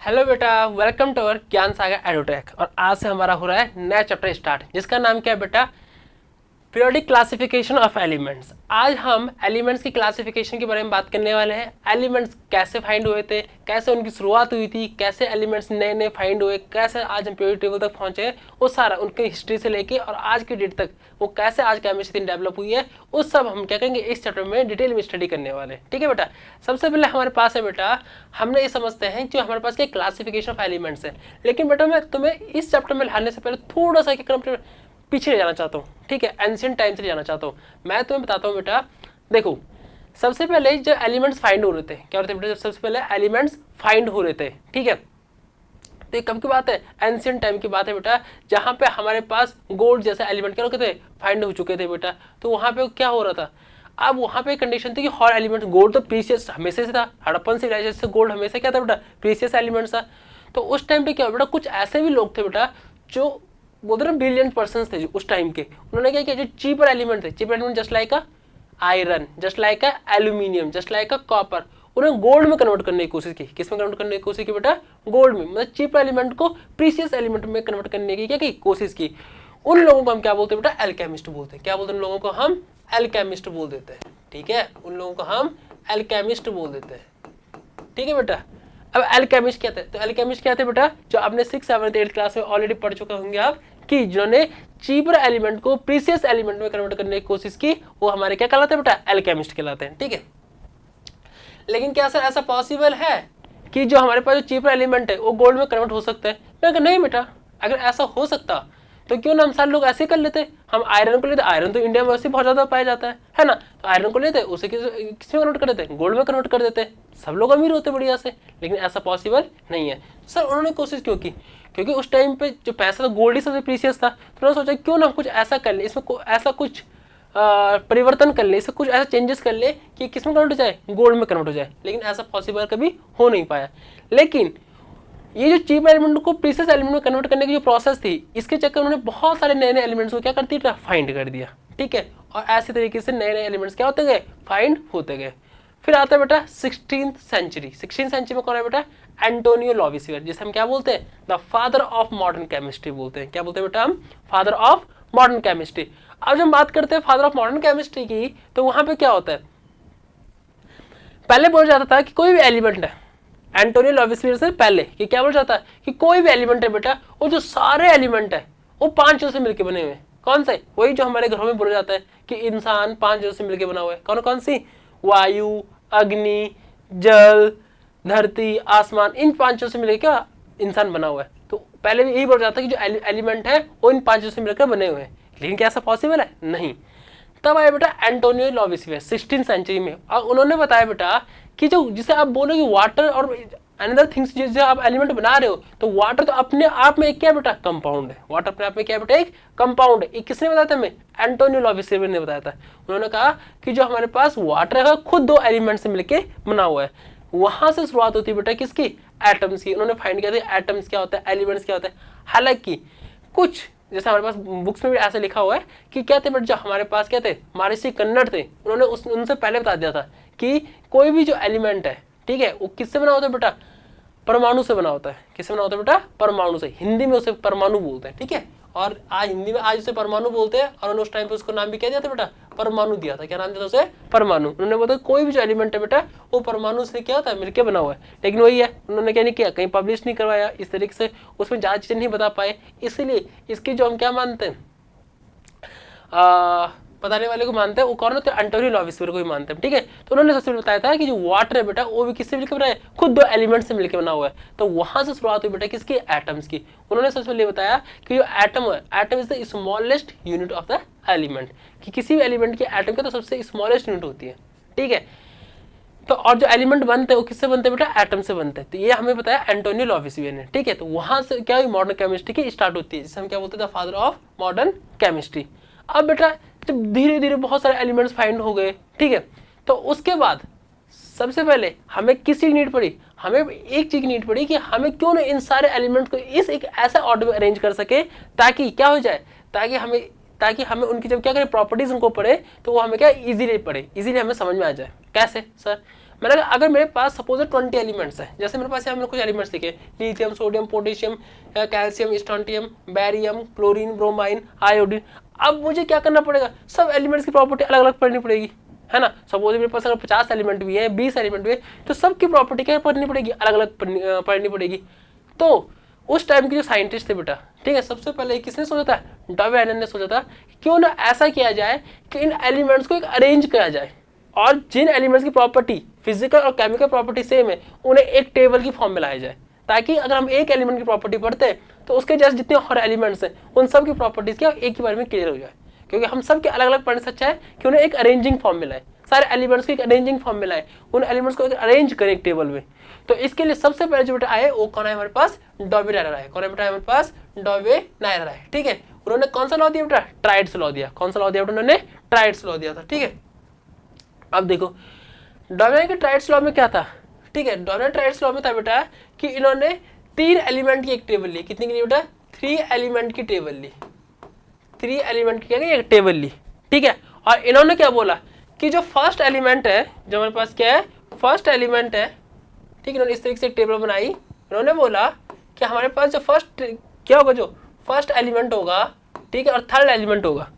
Hello बेटा, welcome to our ज्ञान सागर edutech. और आज से हमारा हो रहा है नया चैप्टर स्टार्ट, जिसका नाम क्या है बेटा? Periodic classification of elements. आज हम एलिमेंट्स की क्लासिफिकेशन के बारे में बात करने वाले हैं। एलिमेंट्स कैसे फाइंड हुए थे, कैसे उनकी शुरुआत हुई थी, कैसे एलिमेंट्स नए नए फाइंड हुए, कैसे आज हम पीरियोडिक टेबल तक पहुंचे, वो सारा उनकी हिस्ट्री से लेके और आज की डेट तक वो कैसे आज केमिस्ट्री डेवलप हुई है, उस सब हम क्या करेंगे इस चैप्टर में डिटेल में स्टडी करने वाले हैं। ठीक है बेटा, सबसे पहले हमारे पास है बेटा, हमने ये समझते हैं जो हमारे पास क्या क्लासिफिकेशन ऑफ एलिमेंट्स है। लेकिन बेटा मैं तुम्हें इस चैप्टर में लाने से पहले थोड़ा सा क्या पीछे ले जाना चाहता हूँ। ठीक है, एंशिएंट टाइम से जाना चाहता हूँ। मैं तुम्हें बताता हूँ बेटा, देखो सबसे पहले जो एलिमेंट्स फाइंड हो रहे थे, क्या होते बेटा? सबसे पहले एलिमेंट्स फाइंड हो रहे थे। ठीक है, तो ये कब की बात है? एंशिएंट टाइम की बात है बेटा, जहाँ पे हमारे पास गोल्ड जैसे एलिमेंट क्या होते थे, फाइंड हो चुके थे बेटा। तो वहाँ पे क्या हो रहा था? अब वहाँ पे कंडीशन थी कि हर एलिमेंट, गोल्ड तो प्रीशियस हमेशा से था, हड़प्पन सिविलाइजेशन से गोल्ड हमेशा क्या था बेटा? प्रीशियस एलिमेंट था। तो उस टाइम पे क्या हुआ बेटा, कुछ ऐसे भी लोग थे बेटा जो बोलते ना ब्रिलियंट पर्सन थे जो उस टाइम के, उन्होंने क्या किया, जो चीपर एलिमेंट थे, cheaper element just like iron, just like aluminium, just like copper, उन्हें गोल्ड में कन्वर्ट करने की कोशिश की। किस में कन्वर्ट करने की कोशिश की बेटा? गोल्ड में। मतलब चीपर एलिमेंट को प्रीशियस एलिमेंट में कन्वर्ट करने की क्या की कोशिश की। उन लोगों को हम क्या बोलते हैं बेटा? एल्केमिस्ट बोलते हैं। क्या बोलते हैं उन लोगों को? हम एल्केमिस्ट बोल देते हैं। ठीक है, उन लोगों को हम एल्केमिस्ट बोल देते हैं। ठीक है बेटा, अब एल्केमिस्ट क्या थे? तो एल्केमिस्ट क्या थे बेटा? जो आपने 6, 7, 8 क्लास में ऑलरेडी पढ़ चुके होंगे आप, कि जिन्होंने चीपर एलिमेंट को प्रीशियस एलिमेंट में कन्वर्ट करने की कोशिश की, वो हमारे क्या कहलाते हैं बेटा? एल्केमिस्ट कहलाते हैं। ठीक है, लेकिन क्या सर ऐसा पॉसिबल है कि जो हमारे पास जो चीपर एलिमेंट है वो गोल्ड में कन्वर्ट हो सकता है? मैं कहा नहीं बेटा, अगर ऐसा हो सकता तो क्यों ना हम सारे लोग ऐसे कर लेते। हम आयरन को लेते, आयरन तो इंडिया में वैसे बहुत ज्यादा पाया जाता है ना, तो आयरन को लेते उसे किस में कन्वर्ट कर देते? गोल्ड में कन्वर्ट कर देते, सब लोग अमीर होते बढ़िया से। लेकिन ऐसा पॉसिबल नहीं है। सर उन्होंने कोशिश क्यों की? क्योंकि उस टाइम पे जो पैसा था, गोल्ड ही सबसे प्रीशियस था। तो उन्होंने सोचा क्यों ना कुछ ऐसा कर ले, इसमें ऐसा कुछ परिवर्तन कर ले, इसमें कुछ ऐसा चेंजेस कर ले कि किस में कन्वर्ट हो जाए? गोल्ड में कन्वर्ट हो जाए। लेकिन ऐसा पॉसिबल कभी हो नहीं पाया। लेकिन ये जो चीप एलिमेंट को प्रीशियस एलिमेंट में कन्वर्ट करने की जो प्रोसेस थी, इसके चक्कर उन्होंने बहुत सारे नए नए एलिमेंट्स को क्या कर दिया? फाइंड कर दिया। ठीक है, और ऐसे तरीके से नए नए एलिमेंट्स क्या होते गए? फाइंड होते गए। फिर आता है बेटा 16th सेंचुरी। 16th सेंचुरी में कौन है बेटा? एंटोनियो लॉविसियर, जिसे हम क्या बोलते हैं? The father of modern chemistry बोलते हैं। क्या बोलते हैं बेटा हम? Father of modern chemistry. अब जब हम बात करते हैं फादर ऑफ मॉडर्न केमिस्ट्री की, तो वहां पे क्या होता है? पहले बोला जाता था कि कोई भी एलिमेंट है, एंटोनियो लॉविसियर से पहले कि क्या बोला जाता है कि कोई भी एलिमेंट है बेटा, वो जो सारे एलिमेंट है वो 5 चीजों से मिलकर बने हुए हैं। कौन से? वही जो हमारे घरों में बोला जाता है कि इंसान 5 चीजों से मिलकर बना हुआ है। कौन कौन सी? वायु, अग्नि, जल, धरती, आसमान, इन 5 चीजों से मिलकर क्या इंसान बना हुआ है। तो पहले भी यही बोला जाता है कि जो एलिमेंट है वो इन 5 चीजों से मिलकर बने हुए हैं। लेकिन क्या ऐसा पॉसिबल है? नहीं। तब आया बेटा एंटोनियो लॉविसियर 16th सेंचुरी में, और उन्होंने बताया बेटा कि जो जिसे आप बोलोगे वाटर और अनदर थिंग्स, जिसे आप एलिमेंट बना रहे हो, तो वाटर तो अपने आप में एक क्या बेटा? कंपाउंड है। वाटर अपने आप में क्या बेटा? एक कंपाउंड है। किसने बताया था हमें? एंटोनियो लॉविसियर ने बताया था। उन्होंने कहा कि जो हमारे पास वाटर है खुद 2 एलिमेंट से मिलकर बना हुआ है। वहां से शुरुआत होती है बेटा किसकी? एटम्स की। उन्होंने फाइंड किया था एटम्स क्या होता है, एलिमेंट्स क्या होता है। हालांकि कुछ जैसे हमारे पास बुक्स में भी ऐसा लिखा हुआ है कि क्या थे बेटा, जो हमारे पास क्या थे, महर्षि कन्नड़ थे, उन्होंने उनसे पहले बता दिया था कि कोई भी जो एलिमेंट है, ठीक है, वो किससे बना होता है बेटा? परमाणु से बना होता है। किससे बना होता है बेटा? परमाणु से। हिंदी में उसे परमाणु बोलते हैं। ठीक है, और आज हिंदी में आज उसे परमाणु बोलते हैं, और उस टाइम पे उसको नाम भी क्या दिया था बेटा? परमाणु दिया था। क्या नाम दिया था उसे? परमाणु। उन्होंने बोला कोई भी जो एलिमेंट है बेटा वो परमाणु से क्या होता है? मिलकर बना हुआ है। लेकिन वही है, उन्होंने क्या नहीं किया, कहीं पब्लिश नहीं करवाया, इस तरीके से उसमें ज्यादा चीजें नहीं बता पाए। इसलिए इसकी जो हम क्या मानते हैं, बताने वाले को मानते हैं, वो कौन होते हैं? एंटोनियो लॉविसियर को ही मानते हैं। ठीक है, तो उन्होंने सबसे पहले बताया था कि जो वाटर है बेटा वो भी किससे मिलकर बना है? खुद 2 एलिमेंट से मिलकर बना हुआ है। तो वहां से शुरुआत हुई बेटा किसकी? एटम्स की। उन्होंने सबसे पहले बताया कि जो एटम है, atom is the smallest unit of the element, कि किसी भी एलिमेंट की एटम का तो सबसे स्मॉलेस्ट यूनिट होती है। ठीक है, तो और जो एलिमेंट बनते हैं वो किससे बनते हैं बेटा? एटम से बनते हैं। तो ये हमें बताया एंटोनियो लॉविसियर ने। ठीक है, तो वहां से क्या हुई? मॉडर्न केमिस्ट्री की स्टार्ट होती है, जिसे हम क्या बोलते हैं? The father of modern chemistry. अब बेटा जब धीरे धीरे बहुत सारे एलिमेंट्स फाइंड हो गए, ठीक है, तो उसके बाद सबसे पहले हमें किस चीज की नीड पड़ी? हमें एक चीज की नीड पड़ी कि हमें क्यों ना इन सारे एलिमेंट को इस एक ऐसा ऑर्डर में अरेंज कर सके ताकि क्या हो जाए, ताकि हमें उनकी जब क्या करें प्रॉपर्टीज उनको पढ़े तो वो हमें क्या इजीली पढ़े, इजीली हमें समझ में आ जाए। कैसे सर? मैंने कहा अगर मेरे पास सपोज 20 एलिमेंट्स है, जैसे मेरे पास यहाँ मैंने कुछ एलिमेंट्स लिखे, lithium, sodium, potassium, calcium, strontium, barium, chlorine, bromine, iodine. अब मुझे क्या करना पड़ेगा, सब एलिमेंट्स की प्रॉपर्टी अलग अलग पढ़नी पड़ेगी, है ना। सपोज मेरे पास अगर 50 एलिमेंट भी है, 20 एलिमेंट भी है, तो सबकी प्रॉपर्टी क्या पढ़नी पड़ेगी, अलग अलग पढ़नी पड़ेगी। तो उस टाइम के जो साइंटिस्ट थे बेटा, ठीक है, सबसे पहले किसने सोचा था, डॉवे ने सोचा था क्यों ना ऐसा किया जाए कि इन एलिमेंट्स को एक अरेंज किया जाए, और जिन एलिमेंट्स की प्रॉपर्टी फिजिकल और केमिकल प्रॉपर्टी सेम है उन्हें एक टेबल की फॉर्म में लाया जाए, ताकि अगर हम एक एलिमेंट की प्रॉपर्टी पढ़ते हैं तो उसके जैसे जितने और एलिमेंट्स हैं उन सब की प्रॉपर्टीज क्या एक ही बार में क्लियर हो जाए। क्योंकि हम सब के अलग अलग पढ़ने से अच्छा है कि उन्हें एक अरेंजिंग फॉर्म में लाए, सारे एलिमेंट्स को एक अरेंजिंग फॉर्म में लाए, उन एलिमेंट्स को अरेंज करें एक टेबल में। तो इसके लिए सबसे पहले जो बेटा आए वो कौन है हमारे पास, डॉवे-नायरर आए। कौन है बेटा हमारे पास, डॉवे-नायरर आए, ठीक है। उन्होंने कौन सा लॉ दिया बेटा, ट्राइड्स लॉ दिया। कौन सा लॉ दिया बेटा, उन्होंने ट्राइड्स लॉ दिया था, ठीक है। अब देखो डॉवे के ट्राइड्स लॉ में क्या था, ठीक है, डॉवे ट्राइड्स लॉ में था बेटा कि इन्होंने 3 एलिमेंट की एक टेबल ली। कितनी की ली बेटा, 3 एलिमेंट की टेबल ली, 3 एलिमेंट की एक टेबल ली, ठीक है। और इन्होंने क्या बोला कि जो फर्स्ट एलिमेंट है, जो हमारे पास क्या है, फर्स्ट एलिमेंट है, ठीक है, इन्होंने इस तरीके से एक टेबल बनाई। इन्होंने बोला कि हमारे पास जो फर्स्ट क्या होगा, जो फर्स्ट एलिमेंट होगा, ठीक है, और थर्ड एलिमेंट होगा,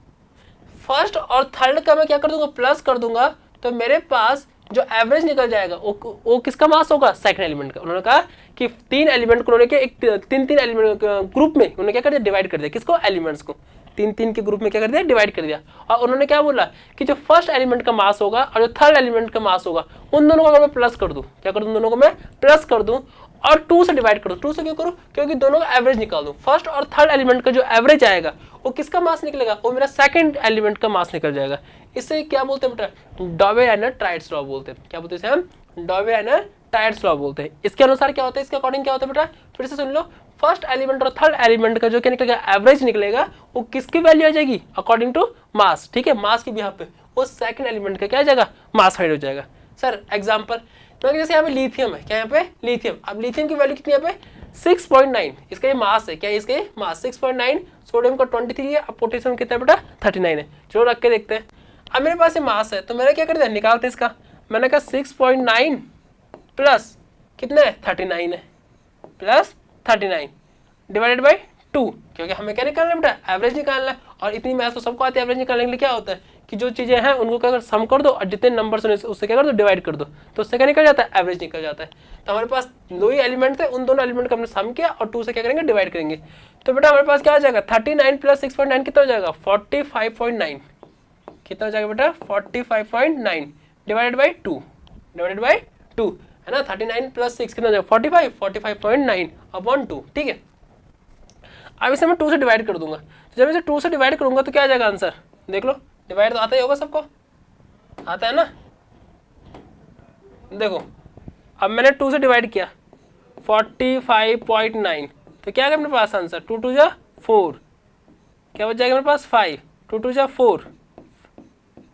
फर्स्ट और थर्ड का मैं क्या कर दूंगा, प्लस कर दूंगा, तो मेरे पास जो एवरेज निकल जाएगा वो किसका मास होगा, सेकंड एलिमेंट का। उन्होंने कहा कि 3 एलिमेंट को उन्होंने एक 3 एलिमेंट ग्रुप में उन्होंने क्या कर दिया, डिवाइड कर दिया, किसको, एलिमेंट्स को 3 के ग्रुप में क्या कर दिया, डिवाइड कर दिया। और उन्होंने क्या बोला कि जो फर्स्ट एलिमेंट का मास होगा और जो थर्ड एलिमेंट का मास होगा उन दोनों को मैं प्लस कर दूं, क्या कर दूं, दोनों को मैं प्लस कर दूं और 2 से डिवाइड कर दूं। 2 से क्यों करूं, क्योंकि दोनों का एवरेज निकाल दूं। फर्स्ट और थर्ड एलिमेंट का जो एवरेज आएगा वो किसका मास निकलेगा, वो मेरा सेकंड एलिमेंट का मास निकल जाएगा। इसे क्या बोलते हैं बेटा, डॉवे-नायरर लॉ बोलते हैं। क्या बोलते हैं हम, डॉवे-नायरर लॉ बोलते हैं। इसके अनुसार क्या होता है, इसके अकॉर्डिंग क्या होता है बेटा, फिर से सुन लो, फर्स्ट एलिमेंट और थर्ड एलिमेंट का जो क्या निकलेगा, एवरेज निकलेगा, वो किसकी वैल्यू आ जाएगी, अकॉर्डिंग टू मास, ठीक है, मास की बिहाफ पे वो सेकंड एलिमेंट का क्या आ जाएगा, मास फाइंड हो जाएगा। सर एग्जांपल जैसे यहाँ पे लिथियम है, क्या यहाँ पे लिथियम, अब लिथियम की वैल्यू कितनी है यहाँ पे 6.9, इसका ये मास है, क्या इसका मास 6.9, सोडियम का 23 है, अब पोटेशियम कितना है बेटा 39 है। चलो रख के देखते हैं। अब मेरे पास ये मास है तो मैंने क्या कर दिया, निकालते इसका, मैंने कहा 6.9 प्लस कितना है 39 है, प्लस 39 डिवाइडेड बाई 2, क्योंकि हमें क्या निकालना है बेटा, एवरेज निकालना है। और इतनी मैथ तो सबको आती है, एवरेज निकालने के लिए क्या होता है कि जो चीज़ें हैं उनको क्या कर सम कर दो और जितने नंबर्स हैं उससे क्या कर दो, डिवाइड कर दो, तो उससे क्या निकल जाता है, एवरेज निकल जाता है। तो हमारे पास 2 ही एलिमेंट थे, उन दोनों एलिमेंट का हमने सम किया और 2 से क्या करेंगे, डिवाइड करेंगे। तो बेटा हमारे पास क्या आ जाएगा, 39 प्लस 6.9 कितना हो जाएगा, 45.9, कितना हो जाएगा बेटा 45.9 डिवाइडेड बाई 2, डिवाइडेड बाई 2 है ना। 39 प्लस 6 कितना हो जाएगा 45.9 अपॉन 2, ठीक है। अब इसे मैं 2 से डिवाइड कर दूंगा, तो जब इसे 2 से डिवाइड करूंगा तो क्या आ जाएगा आंसर, देख लो, डिवाइड तो आता ही होगा, सबको आता है ना। देखो अब मैंने 2 से डिवाइड किया 45.9, तो क्या आ गया मेरे पास आंसर, 2 2 जा 4, क्या बच जाएगा मेरे पास 5, 2 2 जा 4,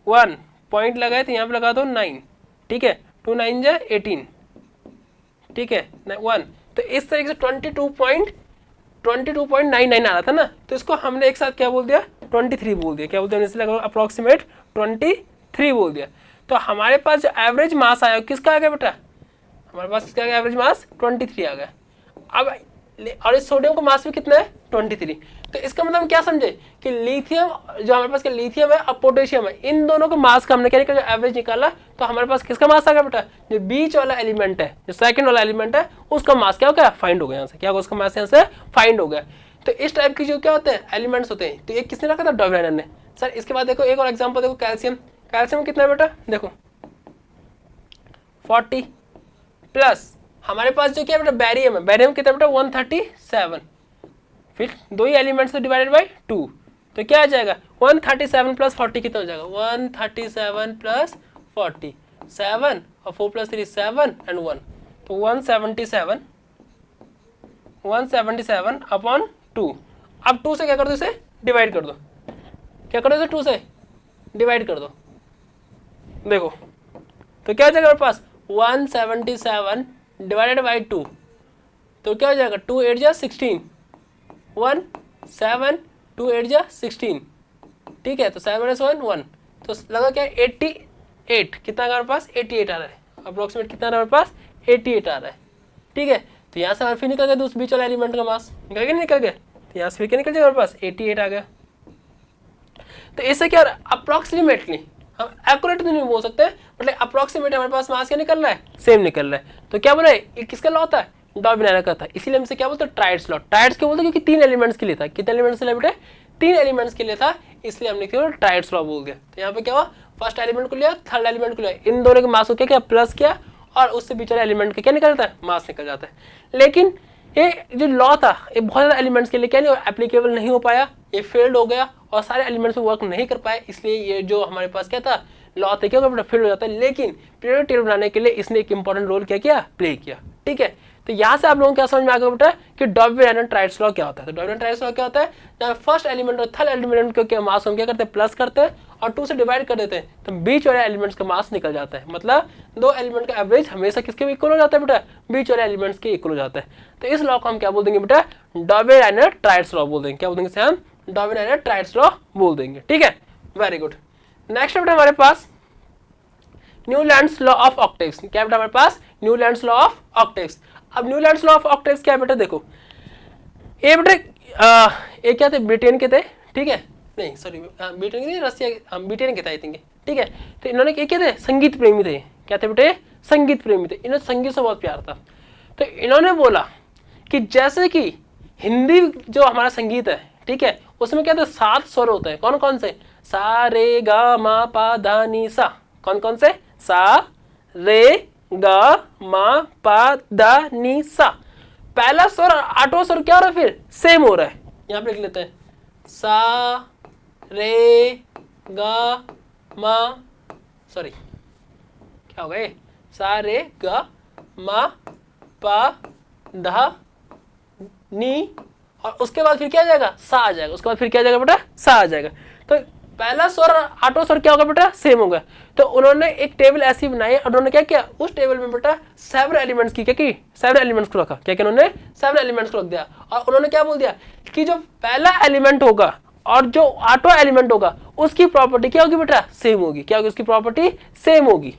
1 पॉइंट लगाए तो यहाँ पे लगा दो 9, ठीक है, 2 9 जा 18, ठीक है 1। तो इस तरीके से 22.99 आ रहा था ना, तो इसको हमने एक साथ क्या बोल दिया, 23 बोल दिया। क्या बोलते हैं, इसलिए अप्रोक्सीमेट 23 बोल दिया। तो हमारे पास जो एवरेज मास आया किसका आ गया बेटा, हमारे पास किसका आ गया, एवरेज मास 23 आ गया। अब और इस सोडियम का मास भी कितना है 23। तो इसका मतलब हम क्या समझे कि लिथियम जो हमारे पास लिथियम है और पोटेशियम है, इन दोनों का मास का हमने क्या निकाला, एवरेज निकाला, तो हमारे पास किसका मास आ गया बेटा, जो बीच वाला एलिमेंट है, जो सेकंड वाला एलिमेंट है, उसका मास क्या हो गया, फाइंड हो गया। यहाँ से क्या होगा, उसका मास यहाँ से फाइंड हो गया। तो इस टाइप की जो क्या होते हैं एलिमेंट्स होते हैं, तो ये किसने रखा था, डॉवे-नायरर ने। सर इसके बाद देखो एक और एग्जाम्पल देखो, कैल्शियम, कैल्शियम कितना है बेटा, देखो 40 प्लस हमारे पास जो क्या बेटा बैरियम है, बैरियम कितना बेटा 137, फिर 2 ही एलिमेंट्स से डिवाइडेड बाई 2, तो क्या आ जाएगा 137 प्लस 40 कितना हो जाएगा, 137 प्लस 40, 7 और 4 प्लस 3 7 एंड 1, तो 177 अपॉन 2। अब 2 से क्या कर दो, इसे डिवाइड कर दो, क्या कर दो, इसे 2 से डिवाइड कर दो, देखो तो क्या हो जाएगा मेरे पास 177 डिवाइडेड बाई 2, तो क्या हो जाएगा 2 8 जा 16, 1 7 2 8 जा 16, ठीक है, तो 7 1 1, तो लगा क्या 88, कितना हमारे पास 88 आ रहा है। अप्रोक्सीमेट कितना आ रहा है हमारे पास 88 आ रहा है। ठीक है, तो यहाँ से हमारे फिर निकल गया उस बीच वाला एलिमेंट का मास, निकल गया नहीं निकल गया, तो यहाँ से फिर क्या निकल जाएगा हमारे पास 88 आ गया। तो इससे क्या अप्रोक्सीमेटली हम एक्यूरेट नहीं बोल सकते, मतलब अप्रोक्सीमेट हमारे पास मास क्या निकल रहा है, सेम निकल रहा है। तो क्या बोला ये किसका लॉ होता है, डॉर्विन का था, इसीलिए हमसे क्या बोलते हैं ट्राइड्स लॉ। ट्राइड्स क्यों बोलते हैं, क्योंकि 3 एलिमेंट्स के लिए था। कितने एलिमेंट्स के लिए बेटे, 3 एलिमेंट्स के लिए था, इसलिए हमने क्यों ट्राइड्स लॉ बोल दिया। तो यहाँ पे क्या हुआ, फर्स्ट एलिमेंट को लिया, थर्ड एलिमेंट को लिया, इन दोनों के मास को क्या प्लस किया और उससे बीच एलिमेंट का क्या निकल जाता है, मास निकल जाता है। लेकिन ये जो लॉ था ये बहुत ज़्यादा एलिमेंट्स के लिए क्या नहीं एप्लीकेबल नहीं हो पाया, ये फेल्ड हो गया और सारे एलिमेंट्स में वर्क नहीं कर पाए, इसलिए ये जो हमारे पास क्या था लॉ था क्या बेटा फेल्ड हो जाता है। लेकिन पीरियोडिक टेबल बनाने के लिए इसने एक इंपॉर्टेंट रोल क्या किया, प्ले किया। ठीक है, तो यहाँ से आप लोगों को क्या समझ में आ गया बेटा कि डॉर्विन-ट्राइड्स लॉ क्या होता है। तो डॉर्विन-ट्राइड्स लॉ क्या होता है, जहाँ फर्स्ट एलिमेंट और थर्ड एलिमेंट को क्या मास हम क्या करते हैं, प्लस करते हैं और 2 से डिवाइड कर देते हैं, तो बीच वाले एलिमेंट्स का मास निकल जाता है। मतलब 2 एलिमेंट का एवरेज हमेशा किसके इक्वल हो जाता है बेटा, बीच वाले एलिमेंट्स के इक्वल हो जाता है। तो इस लॉ को हम क्या बोल देंगे बेटा, डॉर्विन-ट्राइड्स लॉ बोल देंगे। क्या बोल देंगे इसे हम, डॉर्विन-ट्राइड्स लॉ बोल देंगे। ठीक है, वेरी गुड। नेक्स्ट बेटा हमारे पास न्यूलैंड्स लॉ ऑफ ऑक्टेव्स। क्या बेटा हमारे पास, न्यूलैंड्स लॉ ऑफ ऑक्टेव्स। अब न्यूलैंड्स लॉ ऑफ ऑक्टेव्स क्या है बेटा, देखो ये बेटा ये क्या थे, ब्रिटेन के थे। ठीक है, नहीं सॉरी ब्रिटेन के थे, रशिया ब्रिटेन के थे आई थिंक। ठीक है, तो इन्होंने क्या थे, संगीत प्रेमी थे। क्या थे बेटे, संगीत प्रेमी थे, इन्हें संगीत से बहुत प्यार था। तो इन्होंने बोला कि जैसे कि हिंदी जो हमारा संगीत है, ठीक है, उसमें क्या थे 7 स्वर होते हैं। कौन कौन से, सा रे गा मा पा धा नी सा। कौन कौन से, सा रे गा मा पा दा नी सा। पहला स्वर और 8वां स्वर क्या हो रहा है, फिर सेम हो रहा है। यहां पे लिख लेते हैं, सा रे गा मा, सॉरी क्या हो गए, सा रे गा मा पा धा नी, और उसके बाद फिर क्या आ जाएगा, सा आ जाएगा। उसके बाद फिर क्या आ जाएगा बेटा, सा आ जाएगा। तो पहला स्वर और 8वां स्वर क्या होगा बेटा, सेम होगा। तो उन्होंने एक टेबल ऐसी बनाई और उन्होंने क्या किया, उस टेबल में बेटा 7 एलिमेंट्स की क्या की, 7 एलिमेंट्स को रखा। क्या किया उन्होंने, 7 एलिमेंट्स को रख दिया और उन्होंने क्या बोल दिया कि जो पहला एलिमेंट होगा और जो 8वां एलिमेंट होगा उसकी प्रॉपर्टी क्या होगी बेटा, सेम होगी। क्या होगी, उसकी प्रॉपर्टी सेम होगी।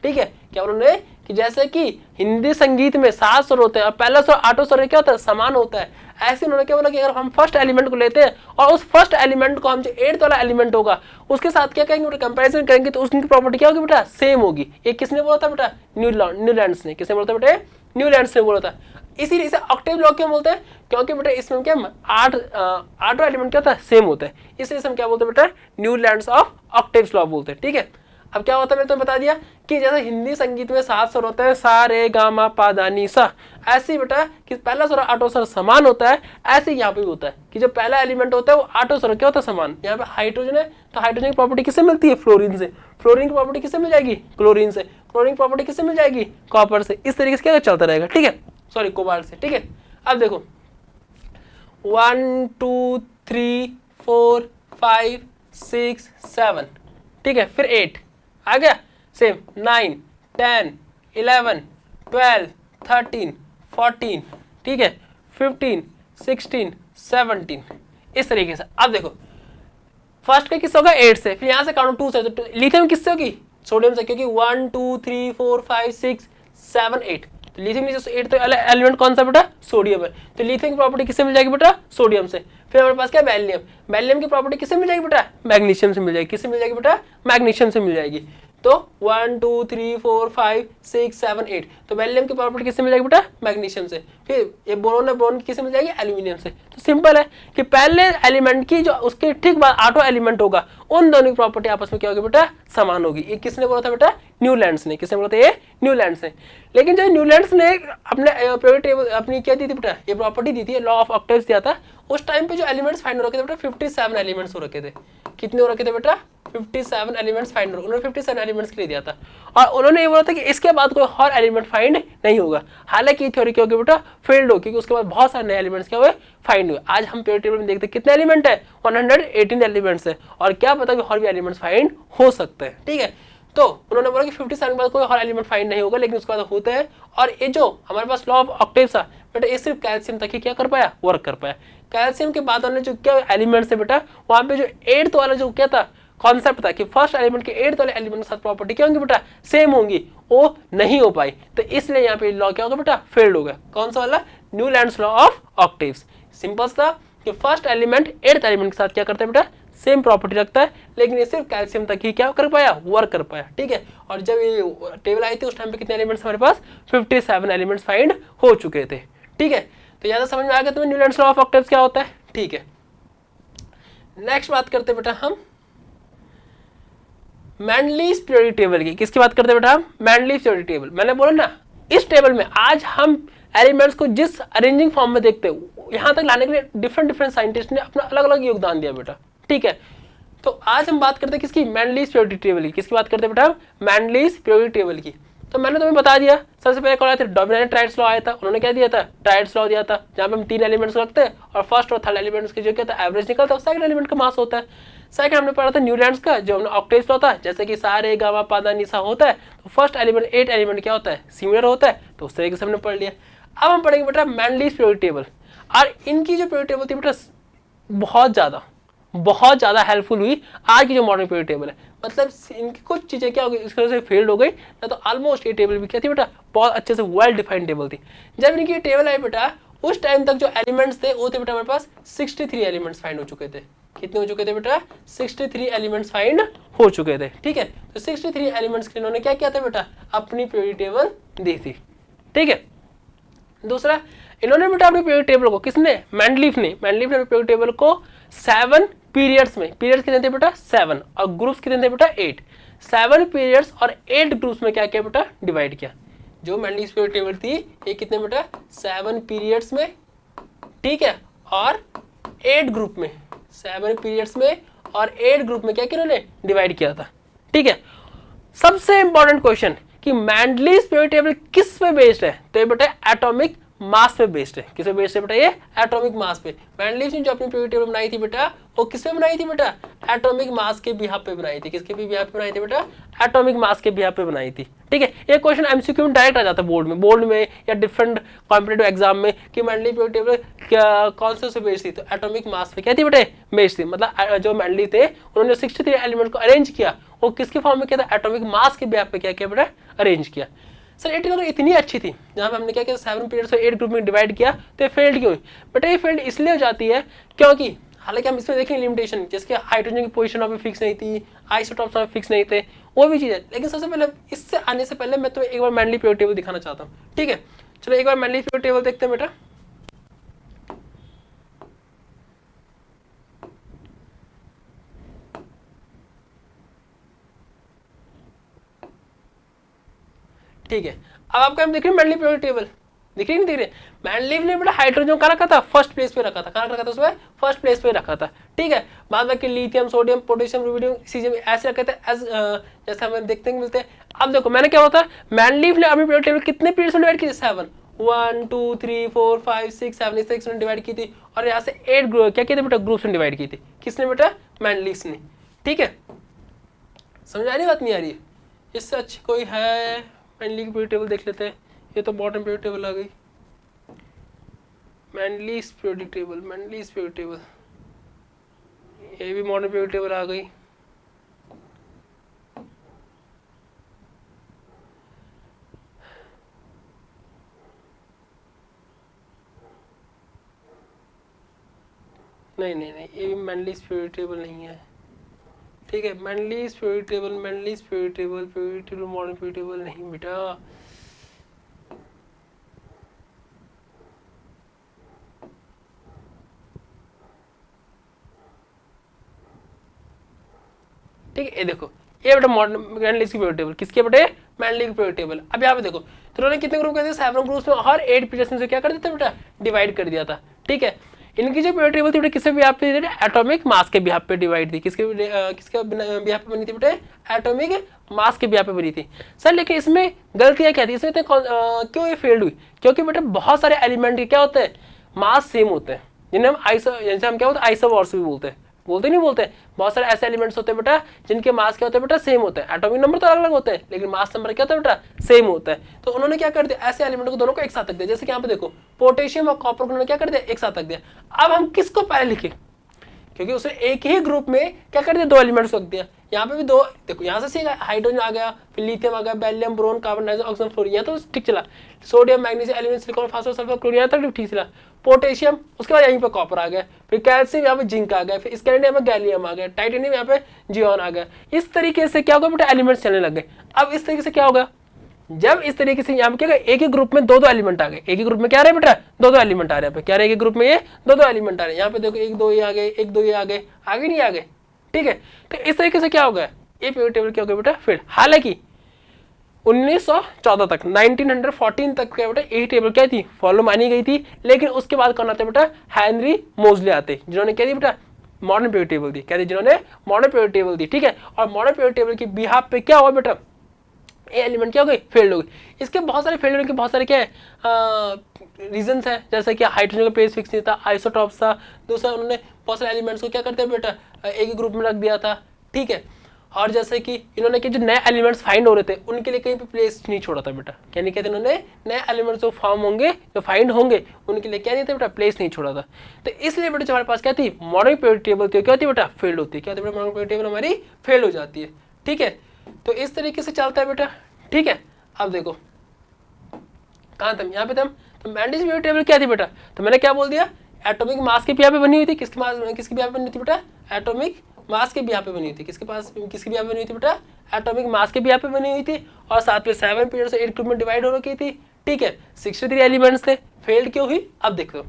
ठीक है, क्या उन्होंने कि जैसे कि हिंदी संगीत में 7 स्वर होते हैं और पहला स्वर 8वां स्वर क्या होता है, समान होता है। ऐसे उन्होंने क्या बोला कि अगर हम फर्स्ट एलिमेंट को लेते हैं और उस फर्स्ट एलिमेंट को हम जो 8th वाला एलिमेंट होगा उसके साथ क्या करेंगे, कंपैरिजन करेंगे तो उसकी प्रॉपर्टी क्या होगी बेटा, सेम होगी। ये किसने बोला था बेटा, न्यूलैंड्स ने। किसने बोला था बेटे, न्यूलैंड्स ने बोला था। इसीलिए इसे ऑक्टेव लॉ क्यों बोलते हैं, क्योंकि बेटा इसमें क्या 8वां एलिमेंट क्या होता है, सेम होता है। इसलिए हम क्या बोलते हैं बेटा, न्यूलैंड्स ऑफ ऑक्टेव्स लॉ बोलते हैं। ठीक है, अब क्या होता है मैंने तुम्हें बता दिया कि जैसे हिंदी संगीत में 7 स्वर होते हैं, सा रे गा मा पा धा नी सा, ऐसे ही बेटा कि पहला स्वर 8वां स्वर समान होता है। ऐसे ही यहाँ पे भी होता है कि जो पहला एलिमेंट होता है वो 8वां स्वर क्या होता है, समान। यहाँ पे हाइड्रोजन है तो हाइड्रोजन की प्रॉपर्टी किससे मिलती है, फ्लोरीन से। फ्लोरीन की प्रॉपर्टी किससे मिल जाएगी, क्लोरीन से। क्लोरीन की प्रॉपर्टी किससे मिल जाएगी, कॉपर से। इस तरीके से क्या चलता रहेगा। ठीक है, सॉरी कोबाल्ट से। ठीक है, अब देखो 1 2 3 4 5 6 7, ठीक है, फिर 8 आ गया, सेम 9 10 11 12 13 14, ठीक है, 15 16 17, इस तरीके से। अब देखो फर्स्ट का किससे होगा, 8 से, फिर यहां से काउंट 2 से। तो लिथियम किससे होगी, सोडियम से, क्योंकि 1 2 3 4 5 6 7 8। तो लिथियम में से 8 तो एलिमेंट कौन सा बेटा, सोडियम है। तो लिथियम की प्रॉपर्टी किससे मिल जाएगी बेटा, सोडियम से। फिर हमारे पास क्या, बेरिलियम। बेरिलियम की प्रॉपर्टी किससे मिल जाएगी बेटा, मैग्नीशियम से मिल जाएगी। किससे मिल जाएगी बेटा, मैग्नीशियम से मिल जाएगी। तो 1 2 3 4 5 6 7 8, तो बेरिलियम की प्रॉपर्टी किससे मिल जाएगी बेटा, मैग्नीशियम से। फिर ये बोरोन है, बोरोन किससे मिल जाएगी, एल्यूमिनियम से। तो सिंपल है कि पहले एलिमेंट की जो उसके ठीक बाद 8वां एलिमेंट होगा उन दोनों की प्रॉपर्टी आपस में क्या होगी बेटा, समान होगी। ये किसने बोला था बेटा, न्यूलैंड्स ने। किसने बोला था, ये न्यूलैंड्स ने। लेकिन जो न्यूलैंड्स ने अपने पीरियोडिक टेबल अपनी क्या दी थी बेटा, ये प्रॉपर्टी दी थी, लॉ ऑफ ऑक्टेव्स दिया था। उस टाइम पे जो एलिमेंट्स फाइंड हो रखे थे बेटा 57 एलिमेंट्स हो रखे थे। कितने हो रखे थे बेटा, 57 एलिमेंट्स फाइंड हो। उन्होंने 57 एलिमेंट्स के लिए दिया था और उन्होंने ये बोला था कि इसके बाद कोई और एलिमेंट फाइंड नहीं होगा। हालांकि ये थ्योरी क्या होगी बेटा, फेल्ड हो, क्योंकि उसके बाद बहुत सारे नए एलिमेंट्स क्या हुए, फाइंड हुए। आज हम पीरियोडिक टेबल में देखते हैं कितने एलिमेंट है, 118 एलिमेंट्स है, और क्या पता कि और भी एलिमेंट्स फाइंड हो सकते हैं। ठीक है, तो उन्होंने बोला कि 57 के बाद कोई और एलिमेंट फाइंड नहीं होगा, लेकिन उसके बाद होते हैं। और ये जो हमारे पास लॉ ऑफ ऑक्टेव्स था बेटा, ये सिर्फ कैल्शियम तक ही क्या कर पाया, वर्क कर पाया। कैल्शियम के बाद वाले जो क्या एलिमेंट्स है बेटा, वहां पे जो 8th वाला जो क्या था, कॉन्सेप्ट था कि फर्स्ट एलिमेंट के 8th वाले एलिमेंट के साथ प्रॉपर्टी क्या होंगी बेटा, सेम होंगी, वो नहीं हो पाई, तो इसलिए यहाँ पे लॉ क्या होगा बेटा, फेल्ड हो गया। कौन सा वाला, Newlands law of octaves. Simple था कि फर्स्ट एलिमेंट 8th एलिमेंट के साथ क्या करता है बेटा, सेम प्रॉपर्टी रखता है, लेकिन ये सिर्फ कैल्शियम तक ही क्या कर पाया, वर्क कर पाया। ठीक है, और जब ये टेबल आई थी उस टाइम पे कितने एलिमेंट्स हमारे पास, 57 एलिमेंट्स फाइंड हो चुके थे। ठीक है, तो ज्यादा समझ में आ गया तुम्हें न्यूलैंड्स लॉ ऑफ ऑक्टेव्स क्या होता है। ठीक है, नेक्स्ट बात करते बेटा हम मैंडलीज पीरियोडिक टेबल की। किसकी बात करते बेटा हम, मैंडलीज पीरियोडिक टेबल। मैंने बोला ना, इस टेबल में आज हम एलिमेंट्स को जिस अरेंजिंग फॉर्म में देखते हैं, यहां तक लाने के लिए डिफरेंट साइंटिस्ट ने अपना अलग अलग योगदान दिया बेटा। ठीक है, तो आज हम बात करते हैं किसकी, मैंडलीज पीरियोडिक टेबल की। किसकी बात करते हैं बेटा, मैंडलीज पीरियोडिक टेबल की। तो मैंने तुम्हें बता दिया, सबसे पहले कौन आया था, डॉमिनेंट ट्राइड्स लॉ आया था। उन्होंने क्या दिया था, ट्राइड्स लॉ दिया था, जहां पे हम 3 एलिमेंट्स रखते हैं और फर्स्ट और थर्ड एलिमेंट्स की जो क्या था, एवरेज निकलता है, सेकंड एलिमेंट का मास होता है। सेकंड हमने पढ़ा था न्यूलैंड्स का, जो हमने ऑक्टेव्स लॉ था, जैसे कि सारे गामा पादा निशा होता है, तो फर्स्ट एलिमेंट 8 एलिमेंट क्या होता है, सिमिलर होता है, तो उस तरीके से हमने पढ़ लिया। अब हम पढ़ेंगे बेटा मैंडलीज पीरियोडिक टेबल, और इनकी जो पीरियोडिक टेबल थी बेटा बहुत ज़्यादा हेल्पफुल हुई आज की जो मॉडर्न पीरियोडिक टेबल है। मतलब इनकी कुछ चीज़ें क्या हो गई, इस तरह से फेल्ड हो गई ना, तो ऑलमोस्ट ये टेबल भी क्या थी बेटा, बहुत अच्छे से वेल डिफाइंड टेबल थी। जब इनकी ये टेबल आई बेटा, उस टाइम तक जो एलिमेंट्स थे वो थे बेटा हमारे पास 63 एलिमेंट्स फाइंड हो चुके थे। कितने हो चुके थे बेटा, 63 एलिमेंट्स फाइंड हो चुके थे। ठीक है, तो 63 एलिमेंट्स के इन्होंने क्या किया था बेटा, अपनी पीरियोडिक टेबल दी थी। ठीक है, दूसरा इन्होंने बेटा अपनी पीरियोडिक टेबल को, किसने, मैंडलीफ ने अपनी पीरियोडिक टेबल को 7 पीरियड्स में, पीरियड्स कितने थे बेटा 7, और ग्रुप्स कितने थे बेटा 8, 7 पीरियड्स और 8 ग्रुप्स में क्या किया बेटा, डिवाइड किया। जो मैंडलीफ पीरियोडिक टेबल थी ये कितने बेटा, 7 पीरियड्स में, ठीक है, और 8 ग्रुप में, 7 पीरियड्स में और 8 ग्रुप में क्या किया उन्होंने, डिवाइड किया था। ठीक है, सबसे इंपॉर्टेंट क्वेश्चन कि मैंडलीज पीरियोडिक टेबल किस पे बेस्ड है, तो ये बेटा एटॉमिक मास पे बेस्ड है। किस पे बेस्ड है बेटा, ये एटॉमिक मास पे। मैंडलीज ने जो अपनी पीरियोडिक टेबल बनाई थी बेटा, वो किस पे बनाई थी बेटा, एटॉमिक मास के बिहाफ पे बनाई थी। किसके बिहाफ पे बनाई थी बेटा, एटॉमिक मास के बिहाफ पे बनाई थी। ठीक है, ये क्वेश्चन एमसीक्यू में डायरेक्ट आ जाता है बोर्ड में या डिफरेंट कॉम्पिटेटिव एग्जाम में कि मैंडलीज पीरियोडिक टेबल क्या कौन से बेस्ड थी, तो एटॉमिक मास पे क्या थी बेटे, बेस्ड थी। मतलब जो मैंडलीज थे उन्होंने 63 एलिमेंट को अरेंज किया, वो किसके फॉर्म में किया था, एटॉमिक मास के बिहाफ पे क्या किया बेटा, अरेंज किया। सर ये टेबल इतनी अच्छी थी, जहाँ पे हमने क्या किया, 7 पीरियड्स को 8 ग्रुप में डिवाइड किया, तो ये फेल्ड क्यों हुई बेटा, ये फेल्ड इसलिए हो जाती है क्योंकि हालांकि हम इसमें देखेंगे लिमिटेशन, जैसे हाइड्रोजन की पोजीशन वहाँ पे फिक्स नहीं थी, आइसोटॉप्स वहाँ पे फिक्स नहीं थे, वो भी चीज़ है। लेकिन सबसे पहले इससे आने से पहले मैं तो एक बार मैंडलीज पीरियोडिक टेबल दिखाना चाहता हूँ। ठीक है, चलो एक बार मैंडलीज पीरियोडिक टेबल देखते हैं बेटा। ठीक है, अब आपको हम देख रहे हैं मैंडलीज पीरियोडिक टेबल, दिख रही नहीं दिख रही, मैंडलीज ने बेटा हाइड्रोजन कहाँ रखा था, फर्स्ट प्लेस पे रखा था। कहाँ रखा था उसमें, फर्स्ट प्लेस पे रखा था। ठीक है, बाद बाकी लिथियम, सोडियम, पोटेशियम, रुबिडियम चीजें ऐसे रखे थे जैसे हमें देखते हैं मिलते हैं। अब देखो मैंने क्या होता है, मैंडलीज ने अपनी पीरियोडिक टेबल कितने पीरियड्स में डिवाइड की थी, 7, 1 2 3 4 5 6 7 6 में डिवाइड की थी, और यहाँ से 8 ग्रुप क्या किए थे बेटा, ग्रुप्स में डिवाइड की थी। किसने बेटा, मैंडलीज ने। ठीक है, समझ आ रही बात, नहीं आ रही है, इससे अच्छी कोई है, मैंडलीज की पीरियोडिक टेबल देख लेते हैं। ये तो मॉडर्न पीरियोडिक टेबल आ गई, मैंडलीज periodic table, Mendeleev's periodic table, ये भी मॉडर्न पीरियोडिक टेबल आ गई। नहीं, ये भी मैंडलीज पीरियोडिक टेबल नहीं है। ठीक है, Mendeleev's periodic table, Mendeleev's periodic table, periodic table modern periodic table नहीं बेटा। ठीक है, ये देखो, ये बेटा मॉडर्न मैंडलीज की पीरियोडिक टेबल, किसके बेटे, मैंडलीज की पीरियोडिक टेबल। अब यहाँ पे देखो, तो उन्होंने कितने ग्रुप कर दिए, 7 ग्रुप्स में, हर 8 पीरियड्स में से क्या कर देते बेटा, डिवाइड कर दिया था। ठीक है, इनकी जो पीरियोडिक टेबल थी बेटा किसके बिहाफ पे, एटॉमिक मास के बिहाफ पे डिवाइड थी। किसके बिहाफ पे बनी थी बेटे, एटॉमिक मास के बिहाफ पे बनी थी। सर लेकिन इसमें गलतियां क्या थी, इसमें क्यों ये फेल्ड हुई, क्योंकि बेटा बहुत सारे एलिमेंट के क्या होते हैं, मास सेम होते हैं, जिन्हें हम जैसे हम क्या बोलते हैं, आइसोमॉर्फ्स भी बोलते हैं, नहीं बोलते। बहुत सारे ऐसे एलिमेंट्स होते हैं बेटा जिनके मास क्या होते हैं बेटा, सेम होते हैं। एटॉमिक नंबर तो अलग अलग होते हैं, लेकिन मास नंबर क्या होता है बेटा, सेम होता है। तो उन्होंने क्या कर दिया, ऐसे एलिमेंट को दोनों को एक साथ रख दिया। जैसे कि यहाँ पे देखो, पोटेशियम और कॉपर को उन्होंने क्या कर दिया, एक साथ रख दिया। अब हम किसको पहले लिखे, क्योंकि उसने एक ही ग्रुप में क्या कर दिया, 2 एलिमेंट्स रख दिया। यहाँ पे भी 2, देखो यहाँ से हाइड्रोजन आ गया, फिर लिथियम आ गया, beryllium, boron, carbon dioxide, oxygen, fluorine, यहाँ तो ठीक चला। Sodium, magnesium, aluminium, silicon, phosphorus, sulphur, chlorine, यहाँ तक ठीक चला। पोटेशियम, उसके बाद यहीं पे कॉपर आ गया, फिर कैल्शियम, यहाँ पे जिंक आ गया, फिर स्कैंडियम में गैलियम आ गया, टाइटेनियम यहाँ पे जियोन आ गया। इस तरीके से क्या होगा बेटा, एलिमेंट्स चलने लग गए। अब इस तरीके से क्या होगा, जब इस तरीके से यहाँ पे क्या, एक ही ग्रुप में 2-2 एलिमेंट आ गए। एक ही ग्रुप में क्या रहे बेटा, 2-2 एलिमेंट आ रहे हैं। क्या रहे, एक ही ग्रुप में ये 2-2 एलिमेंट आ रहे हैं। यहाँ पे देखो 1-2 ये आ गए, 1-2 ये आ गए, आगे नहीं आ गए, ठीक है। तो इस तरीके से क्या होगा, ये पीरियोडिक टेबल क्या होगा बेटा, फिर हालांकि 1914 तक, 1914 तक क्या बेटा, यही टेबल क्या थी, फॉलो मानी गई थी। लेकिन उसके बाद कौन आते बेटा, हेनरी मोजले आते, जिन्होंने क्या दी बेटा, मॉडर्न पीरियोडिक टेबल दी। क्या दी, जिन्होंने मॉडर्न पीरियोडिक टेबल दी, ठीक है। और मॉडर्न पीरियोडिक टेबल की बिहाफ पे क्या हुआ बेटा, ये एलिमेंट क्या हो गई, फेल्ड हो गई। इसके बहुत सारे फेल्ड होने के बहुत सारे क्या है रीजंस है, जैसे कि हाइड्रोजन का प्लेस फिक्स नहीं था, आइसोटॉप्स था। दूसरा, उन्होंने बहुत सारे एलिमेंट्स को क्या करते हैं बेटा, एक ही ग्रुप में रख दिया था, ठीक है। और जैसे कि इन्होंने कि जो नए एलिमेंट्स फाइंड हो रहे थे उनके लिए कहीं पे प्लेस नहीं छोड़ा था बेटा। क्या नहीं कहते, इन्होंने नए एलिमेंट्स जो फॉर्म होंगे, जो फाइंड होंगे, उनके लिए क्या नहीं था बेटा, प्लेस नहीं छोड़ा था। तो इसलिए बेटा हमारे पास क्या थी, मॉडर्न पीरियोडिक टेबल थी, क्या होती है बेटा, फेल्ड होती है। क्या होती है बेटा, मॉडर्न पीरियोडिक टेबल हमारी फेल हो जाती है, ठीक है। तो इस तरीके से चलता है बेटा, ठीक है। अब देखो कहाँ थे, यहाँ पे थे हम। तो मैंडेज पीरियोडिक टेबल क्या थी बेटा, तो मैंने क्या बोल दिया, एटॉमिक मास की यहाँ पे बनी हुई थी। किसकी भी यहाँ पे बनी थी बेटा, एटॉमिक मास के भी यहाँ पे बनी हुई थी। किसकी भी यहाँ पे बनी हुई थी बेटा, एटॉमिक मास के भी यहाँ पे बनी हुई थी। और साथ में 7 पीरियड से 8 ग्रुप में डिवाइड हो रखी थी, ठीक है। 63 एलिमेंट्स थे, फेल्ड क्यों हुई, अब देखो।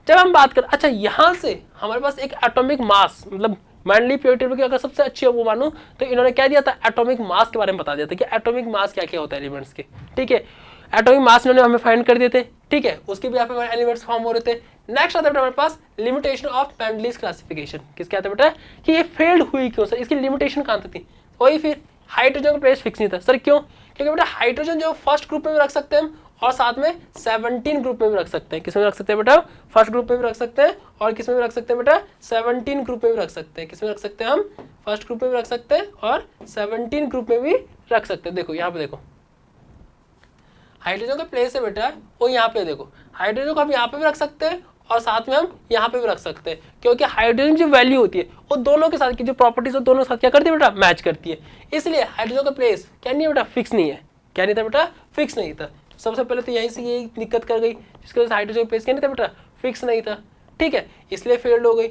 जब हम बात कर, अच्छा यहाँ से हमारे पास एक एटॉमिक मास, मतलब मैंडली पीरियोडिक टेबल की अगर सबसे अच्छी वो मानूं तो इन्होंने क्या दिया था, एटॉमिक मास के बारे में बता दिया था कि एटॉमिक मास क्या क्या होता है एलिमेंट्स के, ठीक है। एटॉमिक मास इन्होंने हमें फाइंड कर दिए थे, ठीक है। उसके भी यहाँ पे एलिमेंट्स फॉर्म हो रहे थे। नेक्स्ट आता है हमारे पास लिमिटेशन ऑफ मैंडलीज क्लासिफिकेशन। किसके आता है बेटा, कि ये फेल्ड हुई क्यों सर, इसकी लिमिटेशन कहाँ थी, वही फिर हाइड्रोजन का प्लेस फिक्स नहीं था सर, क्यों, क्योंकि बेटा हाइड्रोजन जो फर्स्ट ग्रुप में रख सकते हैं हम, और साथ में 17 ग्रुप में भी रख सकते हैं। किसमें रख सकते हैं बेटा, फर्स्ट ग्रुप में भी रख सकते हैं, और किसमें भी रख सकते हैं बेटा, 17 ग्रुप में भी रख सकते हैं। किसमें रख सकते हैं हम, फर्स्ट ग्रुप में भी रख सकते हैं और 17 ग्रुप में भी रख सकते हैं। देखो यहाँ पे देखो हाइड्रोजन का प्लेस है बेटा, वो यहाँ पे देखो, हाइड्रोजन को हम यहाँ पे भी रख सकते हैं और साथ में हम यहाँ पे भी रख सकते हैं, क्योंकि हाइड्रोजन जो वैल्यू होती है वो दोनों के साथ की जो प्रॉपर्टीज है दोनों के साथ क्या करती है बेटा, मैच करती है। इसलिए हाइड्रोजन का प्लेस क्या नहीं है बेटा, फिक्स नहीं है। क्या नहीं था बेटा, फिक्स नहीं था। सबसे पहले तो यहीं से यही दिक्कत कर गई, जिसकी वजह से हाइड्रोजन का प्लेस क्या नहीं था बेटा, फिक्स नहीं था, ठीक है। इसलिए फेल्ड हो गई,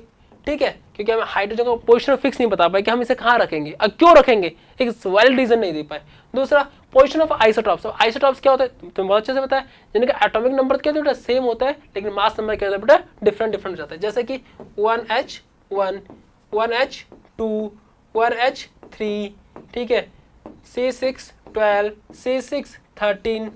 ठीक है, क्योंकि हम हाइड्रोजन का पोजीशन फिक्स नहीं बता पाए कि हम इसे कहाँ रखेंगे और क्यों रखेंगे, एक वैलिड रीजन नहीं दे पाए। दूसरा, पोजीशन ऑफ आइसोटॉप्स। आइसोटॉप्स क्या होता है तुम्हें बहुत अच्छे से पता है, जिनका एटॉमिक नंबर क्या होता है बेटा, सेम होता है, लेकिन मास नंबर क्या होता है बेटा, डिफरेंट डिफरेंट हो जाता है। जैसे कि 1H1, 1H2, 1H3, ठीक है, C612, C613,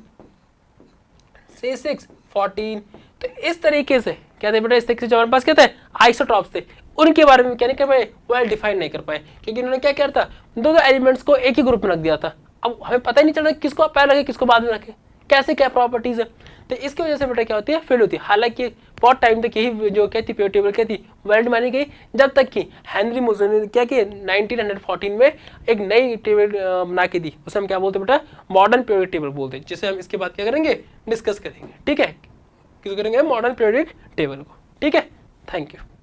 C614। तो इस तरीके से क्या थे बेटा, इस तरीके से जो हमारे पास क्या थे, आइसोटॉप्स थे, उनके बारे में क्या नहीं कर पाए, वेल डिफाइन नहीं कर पाए, क्योंकि इन्होंने क्या किया था, दो एलिमेंट्स को एक ही ग्रुप में रख दिया था। अब हमें पता ही नहीं चल रहा किसको पहले रखे किसको बाद में रखे, कैसे क्या प्रॉपर्टीज है। तो इसकी वजह से बेटा क्या होती है, फेल होती है। हालांकि बहुत टाइम तक यही जो क्या थी पीरियोडिक टेबल क्या थी, वैलिड मानी गई, जब तक कि हेनरी मोजले ने क्या किया 1914 में एक नई टेबल बना के दी, उसे हम क्या बोलते हैं बेटा, मॉडर्न पीरियोडिक टेबल बोलते हैं, जिसे हम इसके बाद क्या करेंगे, डिस्कस करेंगे, ठीक है, किस करेंगे, मॉडर्न पीरियोडिक टेबल को, ठीक है। Thank you.